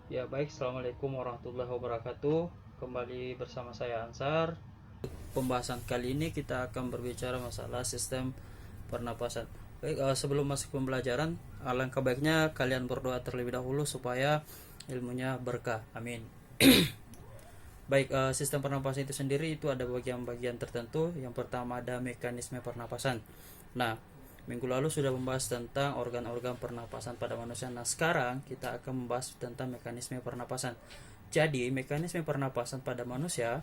Ya baik, Assalamualaikum warahmatullahi wabarakatuh. Kembali bersama saya Ansar. Pembahasan kali ini kita akan berbicara masalah sistem pernapasan. Baik, sebelum masuk pembelajaran, alangkah baiknya kalian berdoa terlebih dahulu supaya ilmunya berkah. Amin. Baik, sistem pernapasan itu sendiri itu ada bagian-bagian tertentu. Yang pertama ada mekanisme pernapasan. Nah, minggu lalu sudah membahas tentang organ-organ pernapasan pada manusia. Nah, sekarang kita akan membahas tentang mekanisme pernapasan. Jadi, mekanisme pernapasan pada manusia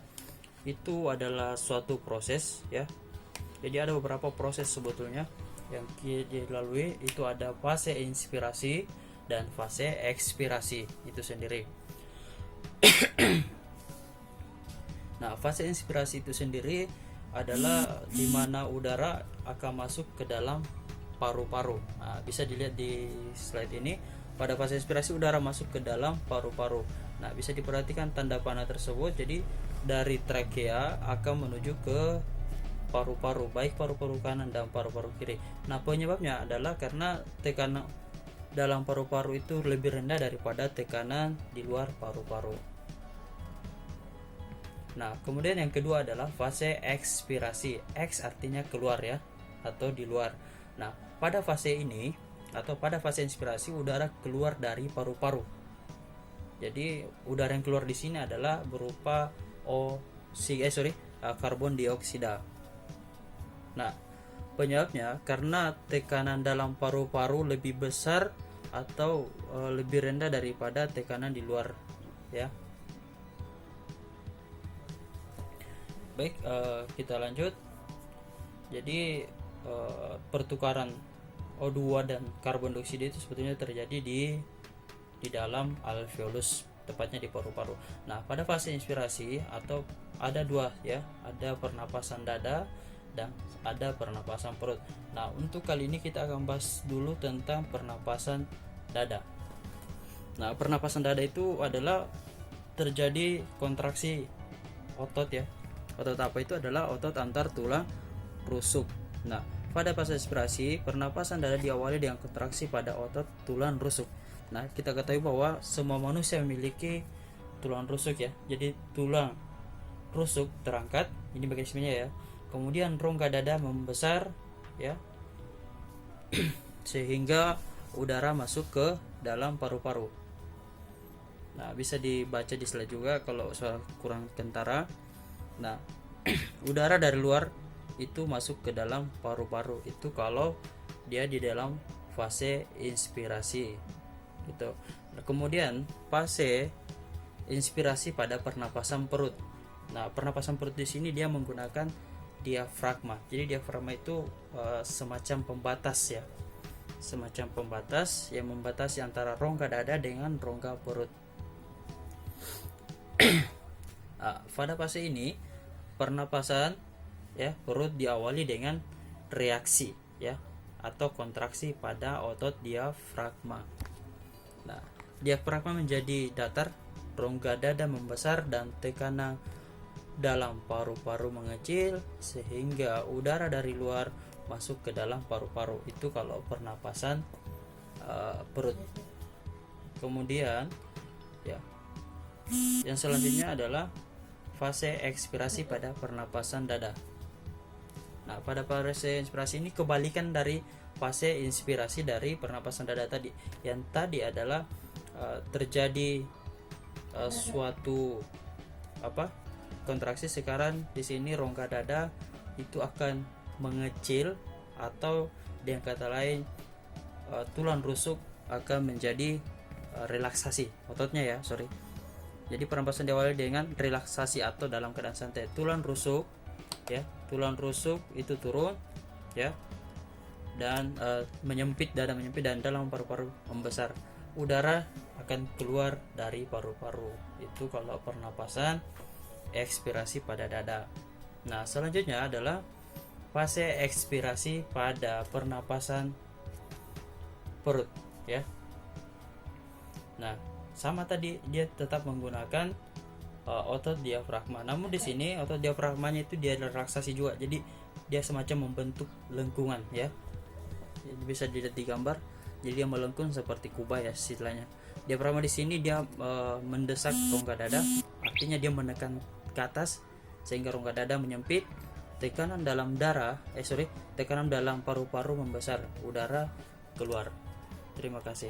itu adalah suatu proses ya. Jadi ada beberapa proses sebetulnya yang dilalui, itu ada fase inspirasi dan fase ekspirasi itu sendiri. Nah, fase inspirasi itu sendiri adalah di mana udara akan masuk ke dalam paru-paru. Nah, bisa dilihat di slide ini. Pada fase inspirasi udara masuk ke dalam paru-paru. Nah, bisa diperhatikan tanda panah tersebut. Jadi dari trakea akan menuju ke paru-paru, baik paru-paru kanan dan paru-paru kiri. Nah, penyebabnya adalah karena tekanan dalam paru-paru itu lebih rendah daripada tekanan di luar paru-paru. Nah, kemudian yang kedua adalah fase ekspirasi. X artinya keluar ya, atau di luar. Nah, pada fase ini atau pada fase inspirasi udara keluar dari paru-paru. Jadi udara yang keluar di sini adalah berupa karbon dioksida. Nah, penyebabnya karena tekanan dalam paru-paru lebih besar atau lebih rendah daripada tekanan di luar ya. Baik, kita lanjut. Jadi pertukaran O2 dan karbon dioksida itu sebetulnya terjadi di dalam alveolus, tepatnya di paru-paru. Nah, pada fase inspirasi atau ada dua ya, ada pernapasan dada dan ada pernapasan perut. Nah, untuk kali ini kita akan bahas dulu tentang pernapasan dada. Nah, pernapasan dada itu adalah terjadi kontraksi otot ya. Otot apa itu? Adalah otot antar tulang rusuk. Nah, pada fase inspirasi, pernapasan dada diawali dengan kontraksi pada otot tulang rusuk. Nah, kita ketahui bahwa semua manusia memiliki tulang rusuk ya. Jadi tulang rusuk terangkat, ini mekanismenya ya. Kemudian rongga dada membesar ya, sehingga udara masuk ke dalam paru-paru. Nah, bisa dibaca di slide juga kalau soal kurang kentara. Nah, udara dari luar itu masuk ke dalam paru-paru itu kalau dia di dalam fase inspirasi gitu. Nah, kemudian fase inspirasi pada pernapasan perut. Nah, pernapasan perut di sini dia menggunakan diafragma. Jadi diafragma itu semacam pembatas ya. Semacam pembatas yang membatasi antara rongga dada dengan rongga perut. Pada fase ini pernapasan ya perut diawali dengan reaksi ya atau kontraksi pada otot diafragma. Nah, diafragma menjadi datar, rongga dada membesar dan tekanan dalam paru-paru mengecil sehingga udara dari luar masuk ke dalam paru-paru. Itu kalau pernapasan perut. Kemudian ya, yang selanjutnya adalah fase ekspirasi pada pernapasan dada. Nah, pada fase inspirasi ini kebalikan dari fase inspirasi dari pernapasan dada tadi. Yang tadi adalah terjadi suatu kontraksi. Sekarang di sini rongga dada itu akan mengecil atau dengan kata lain tulang rusuk akan menjadi relaksasi ototnya ya, Jadi pernapasan diawali dengan relaksasi atau dalam keadaan santai. Tulang rusuk ya, tulang rusuk itu turun ya, dan menyempit, dada menyempit dan dalam paru-paru membesar. Udara akan keluar dari paru-paru. Itu kalau pernapasan ekspirasi pada dada. Nah, selanjutnya adalah fase ekspirasi pada pernapasan perut ya. Nah, sama tadi dia tetap menggunakan otot diafragma. Namun di sini otot diafragmanya itu dia relaksasi juga. Jadi dia semacam membentuk lengkungan ya. Jadi bisa dilihat di gambar. Jadi dia melengkung seperti kubah ya istilahnya. Diafragma di sini dia mendesak rongga dada, artinya dia menekan ke atas sehingga rongga dada menyempit. Tekanan dalam tekanan dalam paru-paru membesar, udara keluar. Terima kasih.